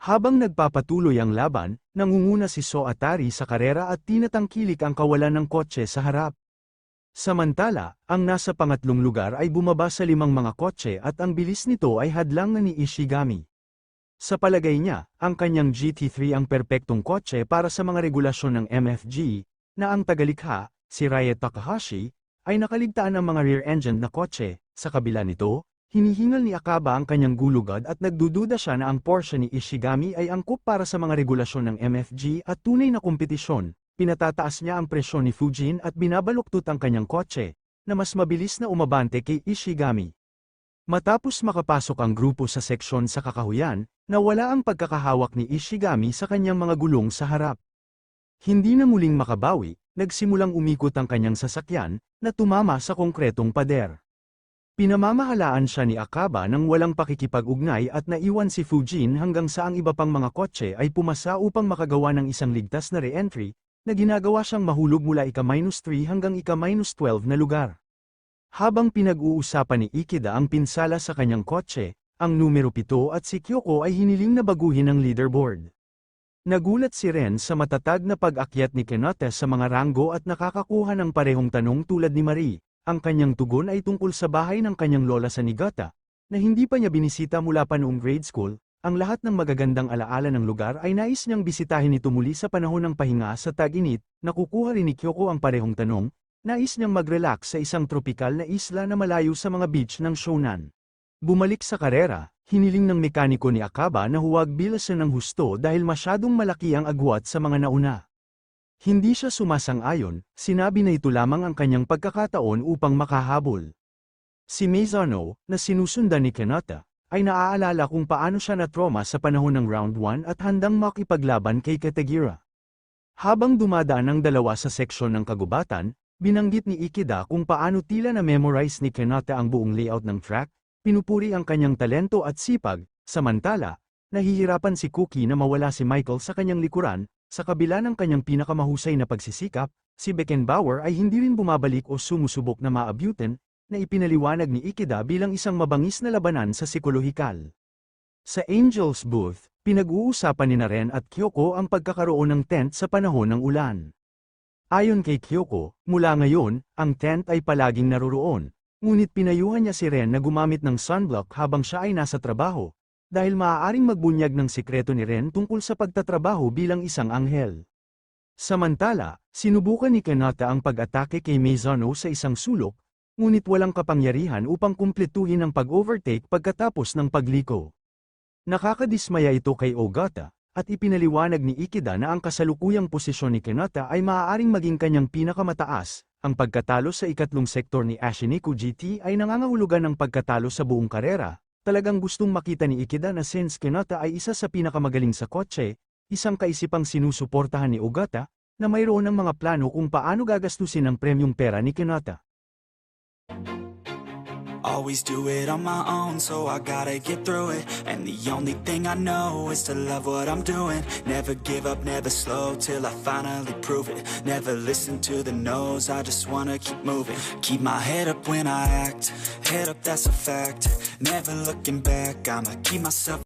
Habang nagpapatuloy ang laban, nangunguna si So Atari sa karera at tinatangkilik ang kawalan ng kotse sa harap. Samantala, ang nasa pangatlong lugar ay bumaba sa 5 mga kotse at ang bilis nito ay hadlang na ni Ishigami. Sa palagay niya, ang kanyang GT3 ang perpektong kotse para sa mga regulasyon ng MFG, na ang tagalikha, si Ryo Takahashi, ay nakaligtaan ng mga rear-engined na kotse. Sa kabila nito, hinihingal ni Akaba ang kanyang gulugad at nagdududa siya na ang Porsche ni Ishigami ay angkop para sa mga regulasyon ng MFG at tunay na kompetisyon. Pinatataas niya ang presyon ni Fujin at binabaluktot ang kanyang kotse, na mas mabilis na umabante kay Ishigami. Matapos makapasok ang grupo sa seksyon sa kakahuyan, nawala ang pagkakahawak ni Ishigami sa kanyang mga gulong sa harap. Hindi na muling makabawi, nagsimulang umikot ang kanyang sasakyan, na tumama sa konkretong pader. Pinamamahalaan siya ni Akaba nang walang pakikipag-ugnay at naiwan si Fujin hanggang sa ang iba pang mga kotse ay pumasa upang makagawa ng isang ligtas na re-entry, na ginagawa siyang mahulog mula ika-3 hanggang ika-12 na lugar. Habang pinag-uusapan ni Ikeda ang pinsala sa kanyang kotse, ang numero 7 at si Kyoko ay hiniling na baguhin ang leaderboard. Nagulat si Ren sa matatag na pag-akyat ni Kenote sa mga ranggo at nakakakuha ng parehong tanong tulad ni Marie. Ang kanyang tugon ay tungkol sa bahay ng kanyang lola sa Niigata, na hindi pa niya binisita mula pa noong grade school. Ang lahat ng magagandang alaala ng lugar ay nais niyang bisitahin ito muli sa panahon ng pahinga sa tag-init. Nakukuha rin ni Kyoko ang parehong tanong, nais niyang mag-relax sa isang tropikal na isla na malayo sa mga beach ng Shonan. Bumalik sa karera, hiniling ng mekaniko ni Akaba na huwag bilasan ng husto dahil masyadong malaki ang agwat sa mga nauna. Hindi siya sumasang-ayon, sinabi na ito lamang ang kanyang pagkakataon upang makahabol. Si Maizano, na sinusundan ni Kanata, ay naaalala kung paano siya na-trauma sa panahon ng Round 1 at handang makipaglaban kay Kategira. Habang dumadaan ang dalawa sa seksyon ng kagubatan, binanggit ni Ikeda kung paano tila na-memorize ni Kanata ang buong layout ng track, pinupuri ang kanyang talento at sipag. Samantala, nahihirapan si Cookie na mawala si Michael sa kanyang likuran. Sa kabila ng kanyang pinakamahusay na pagsisikap, si Beckenbauer ay hindi rin bumabalik o sumusubok na maabutin, na ipinaliwanag ni Ikeda bilang isang mabangis na labanan sa psikolohikal. Sa Angel's booth, pinag-uusapan ni Ren at Kyoko ang pagkakaroon ng tent sa panahon ng ulan. Ayon kay Kyoko, mula ngayon, ang tent ay palaging naroroon, ngunit pinayuhan niya si Ren na gumamit ng sunblock habang siya ay nasa trabaho, dahil maaaring magbunyag ng sikreto ni Ren tungkol sa pagtatrabaho bilang isang anghel. Samantala, sinubukan ni Kanata ang pag-atake kay Maizano sa isang sulok, ngunit walang kapangyarihan upang kumpletuhin ang pag-overtake pagkatapos ng pagliko. Nakakadismaya ito kay Ogata, at ipinaliwanag ni Ikeda na ang kasalukuyang posisyon ni Kanata ay maaaring maging kanyang pinakamataas. Ang pagkatalo sa ikatlong sektor ni Ashiniku GT ay nangangahulugan ng pagkatalo sa buong karera. Talagang gustong makita ni Ikeda na since Kanata ay isa sa pinakamagaling sa kotse, isang kaisipang sinusuportahan ni Ogata, na mayroon ng mga plano kung paano gagastusin ang premyong pera ni Kanata. Always do it on my own, so I gotta get through it. And the only thing I know is to love what I'm doing. Never give up, never slow, till I finally prove it. Never listen to the no's, I just wanna keep moving. Keep my head up when I act, head up, that's a fact. Never looking back, I'ma keep myself